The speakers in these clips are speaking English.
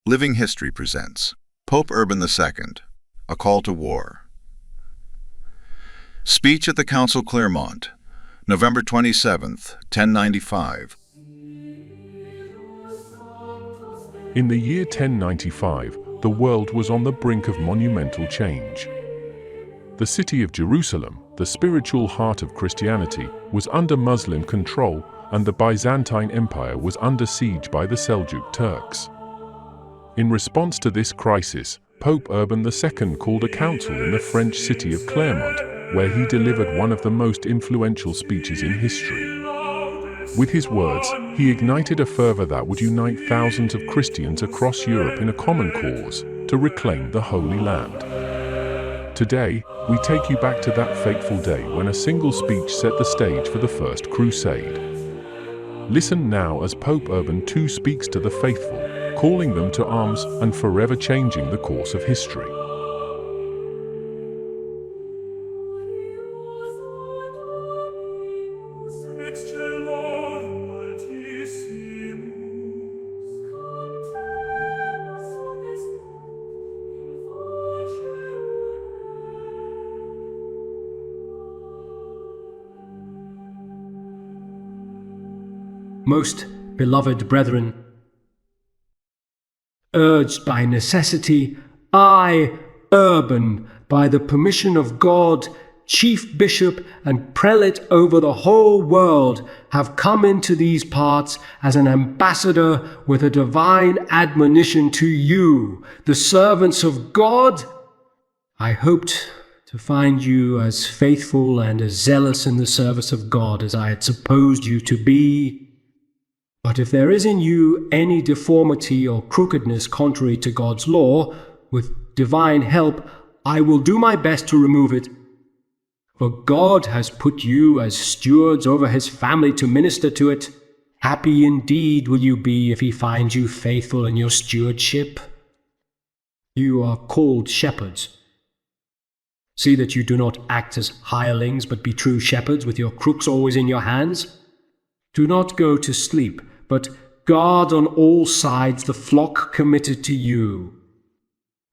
Living History presents Pope Urban II, A Call to War. Speech at the Council Clermont, November 27, 1095. In the year 1095, the world was on the brink of monumental change. The city of Jerusalem, the spiritual heart of Christianity, was under Muslim control, and the Byzantine Empire was under siege by the Seljuk Turks. In response to this crisis, Pope Urban II called a council in the French city of Clermont, where he delivered one of the most influential speeches in history. With his words, he ignited a fervor that would unite thousands of Christians across Europe in a common cause to reclaim the Holy Land. Today, we take you back to that fateful day when a single speech set the stage for the First Crusade. Listen now as Pope Urban II speaks to the faithful, calling them to arms and forever changing the course of history. Most beloved brethren, urged by necessity, I, Urban, by the permission of God, Chief Bishop and Prelate over the whole world, have come into these parts as an ambassador with a divine admonition to you, the servants of God. I hoped to find you as faithful and as zealous in the service of God as I had supposed you to be. But if there is in you any deformity or crookedness contrary to God's law, with divine help, I will do my best to remove it. For God has put you as stewards over his family to minister to it. Happy indeed will you be if he finds you faithful in your stewardship. You are called shepherds. See that you do not act as hirelings, but be true shepherds with your crooks always in your hands. Do not go to sleep, but guard on all sides the flock committed to you.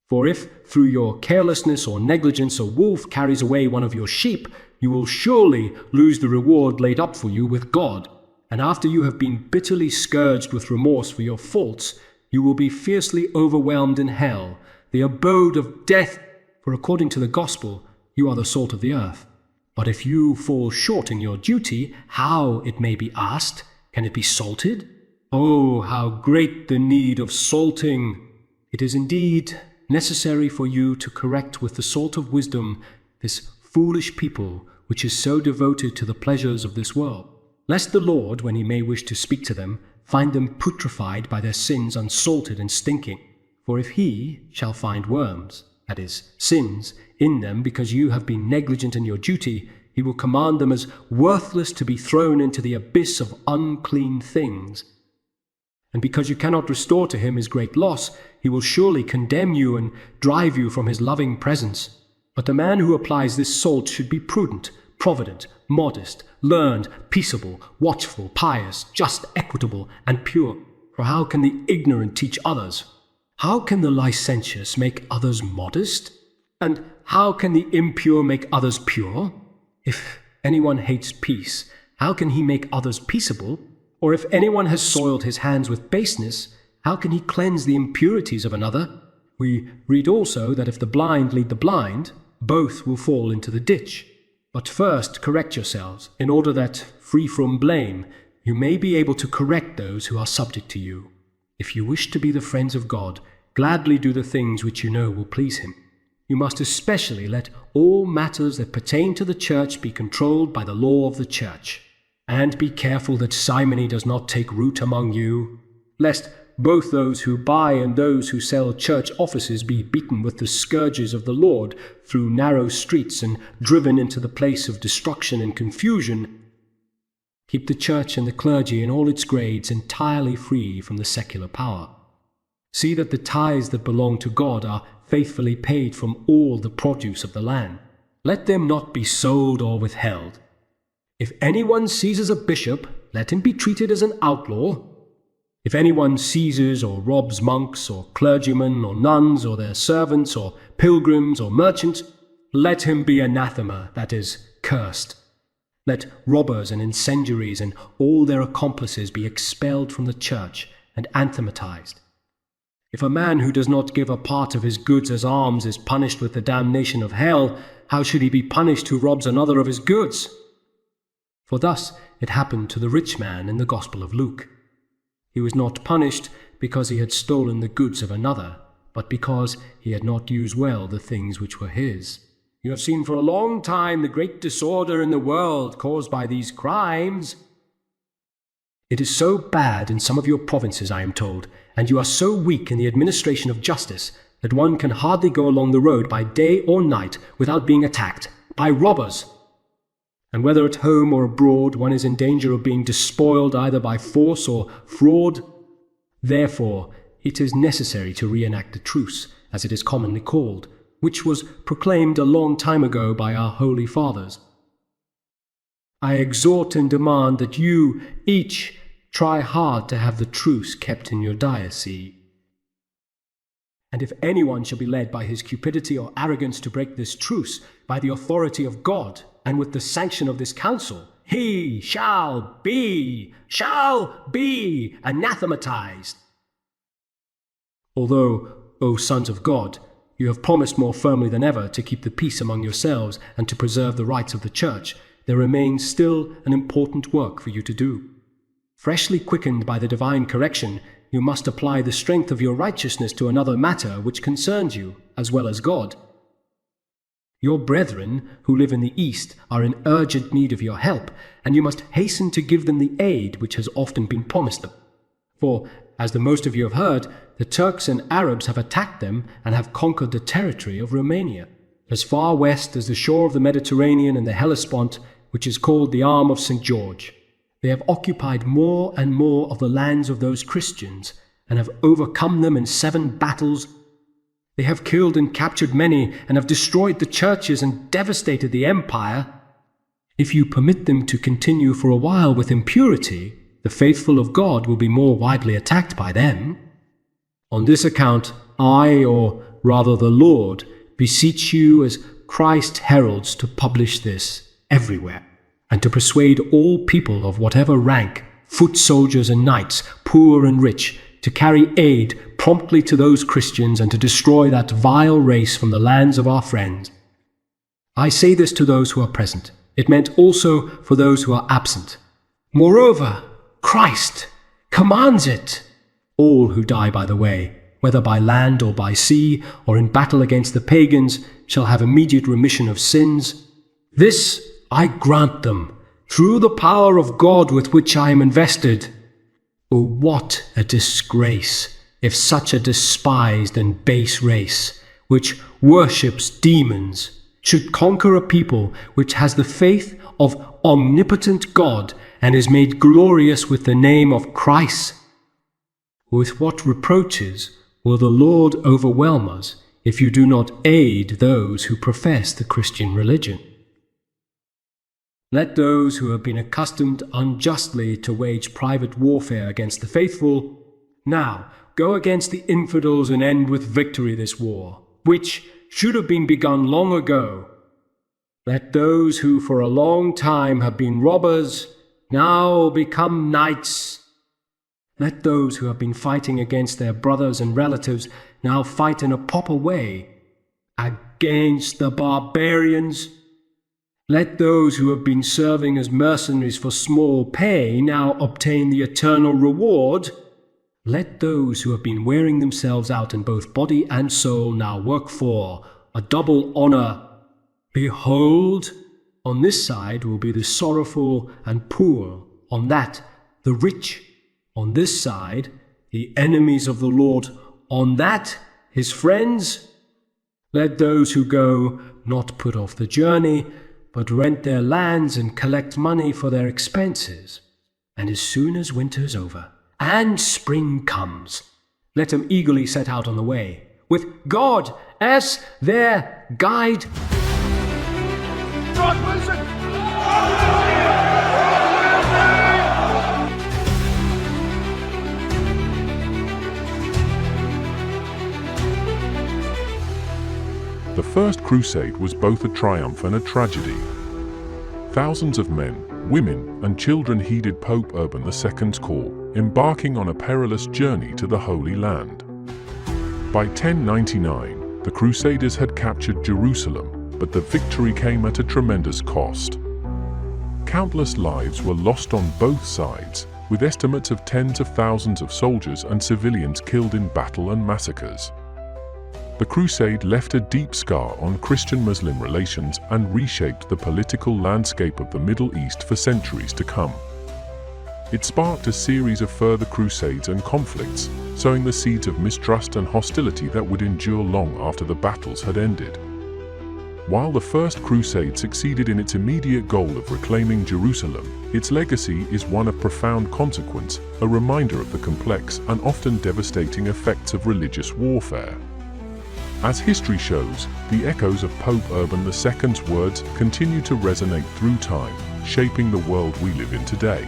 For if, through your carelessness or negligence, a wolf carries away one of your sheep, you will surely lose the reward laid up for you with God. And after you have been bitterly scourged with remorse for your faults, you will be fiercely overwhelmed in hell, the abode of death, for according to the gospel, you are the salt of the earth. But if you fall short in your duty, how, it may be asked, can it be salted? Oh, how great the need of salting! It is indeed necessary for you to correct with the salt of wisdom this foolish people which is so devoted to the pleasures of this world, lest the Lord, when he may wish to speak to them, find them putrefied by their sins unsalted and stinking. For if he shall find worms, that is, sins, in them because you have been negligent in your duty, he will command them as worthless to be thrown into the abyss of unclean things. And because you cannot restore to him his great loss, he will surely condemn you and drive you from his loving presence. But the man who applies this salt should be prudent, provident, modest, learned, peaceable, watchful, pious, just, equitable, and pure. For how can the ignorant teach others? How can the licentious make others modest? And how can the impure make others pure? If anyone hates peace, how can he make others peaceable? Or if anyone has soiled his hands with baseness, how can he cleanse the impurities of another? We read also that if the blind lead the blind, both will fall into the ditch. But first correct yourselves, in order that, free from blame, you may be able to correct those who are subject to you. If you wish to be the friends of God, gladly do the things which you know will please him. You must especially let all matters that pertain to the church be controlled by the law of the church. And be careful that simony does not take root among you, lest both those who buy and those who sell church offices be beaten with the scourges of the Lord through narrow streets and driven into the place of destruction and confusion. Keep the church and the clergy in all its grades entirely free from the secular power. See that the tithes that belong to God are faithfully paid from all the produce of the land. Let them not be sold or withheld. If anyone seizes a bishop, let him be treated as an outlaw. If anyone seizes or robs monks or clergymen or nuns or their servants or pilgrims or merchants, let him be anathema, that is, cursed. Let robbers and incendiaries and all their accomplices be expelled from the church and anathematized. If a man who does not give a part of his goods as alms is punished with the damnation of hell, how should he be punished who robs another of his goods? For thus it happened to the rich man in the Gospel of Luke. He was not punished because he had stolen the goods of another, but because he had not used well the things which were his. You have seen for a long time the great disorder in the world caused by these crimes. It is so bad in some of your provinces, I am told, and you are so weak in the administration of justice, that one can hardly go along the road by day or night without being attacked by robbers. And whether at home or abroad, one is in danger of being despoiled either by force or fraud. Therefore, it is necessary to reenact the truce, as it is commonly called, which was proclaimed a long time ago by our holy fathers. I exhort and demand that you each try hard to have the truce kept in your diocese. And if anyone shall be led by his cupidity or arrogance to break this truce, by the authority of God, and with the sanction of this council, he shall be anathematized. Although, O sons of God, you have promised more firmly than ever to keep the peace among yourselves and to preserve the rights of the Church, there remains still an important work for you to do. Freshly quickened by the divine correction, you must apply the strength of your righteousness to another matter which concerns you, as well as God. Your brethren who live in the East are in urgent need of your help, and you must hasten to give them the aid which has often been promised them. For, as the most of you have heard, the Turks and Arabs have attacked them and have conquered the territory of Romania, as far west as the shore of the Mediterranean and the Hellespont, which is called the Arm of St. George. They have occupied more and more of the lands of those Christians, and have overcome them in 7 battles. They have killed and captured many, and have destroyed the churches and devastated the empire. If you permit them to continue for a while with impurity, the faithful of God will be more widely attacked by them. On this account, I, or rather the Lord, beseech you as Christ heralds to publish this everywhere, and to persuade all people of whatever rank, foot soldiers and knights, poor and rich, to carry aid promptly to those Christians and to destroy that vile race from the lands of our friends. I say this to those who are present. It meant also for those who are absent. Moreover, Christ commands it. All who die by the way, whether by land or by sea, or in battle against the pagans, shall have immediate remission of sins. This I grant them, through the power of God with which I am invested. Oh, what a disgrace, if such a despised and base race, which worships demons, should conquer a people which has the faith of omnipotent God and is made glorious with the name of Christ. With what reproaches will the Lord overwhelm us if you do not aid those who profess the Christian religion? Let those who have been accustomed unjustly to wage private warfare against the faithful now go against the infidels and end with victory this war, which should have been begun long ago. Let those who for a long time have been robbers now become knights. Let those who have been fighting against their brothers and relatives now fight in a proper way against the barbarians. Let those who have been serving as mercenaries for small pay now obtain the eternal reward. Let those who have been wearing themselves out in both body and soul now work for a double honor. Behold, on this side will be the sorrowful and poor, on that the rich, on this side the enemies of the Lord, on that his friends. Let those who go not put off the journey, but rent their lands and collect money for their expenses. And as soon as winter's over and spring comes, let them eagerly set out on the way, with God as their guide. The First Crusade was both a triumph and a tragedy. Thousands of men, women, and children heeded Pope Urban II's call, embarking on a perilous journey to the Holy Land. By 1099, the Crusaders had captured Jerusalem, but the victory came at a tremendous cost. Countless lives were lost on both sides, with estimates of tens of thousands of soldiers and civilians killed in battle and massacres. The crusade left a deep scar on Christian-Muslim relations and reshaped the political landscape of the Middle East for centuries to come. It sparked a series of further crusades and conflicts, sowing the seeds of mistrust and hostility that would endure long after the battles had ended. While the First Crusade succeeded in its immediate goal of reclaiming Jerusalem, its legacy is one of profound consequence, a reminder of the complex and often devastating effects of religious warfare. As history shows, the echoes of Pope Urban II's words continue to resonate through time, shaping the world we live in today.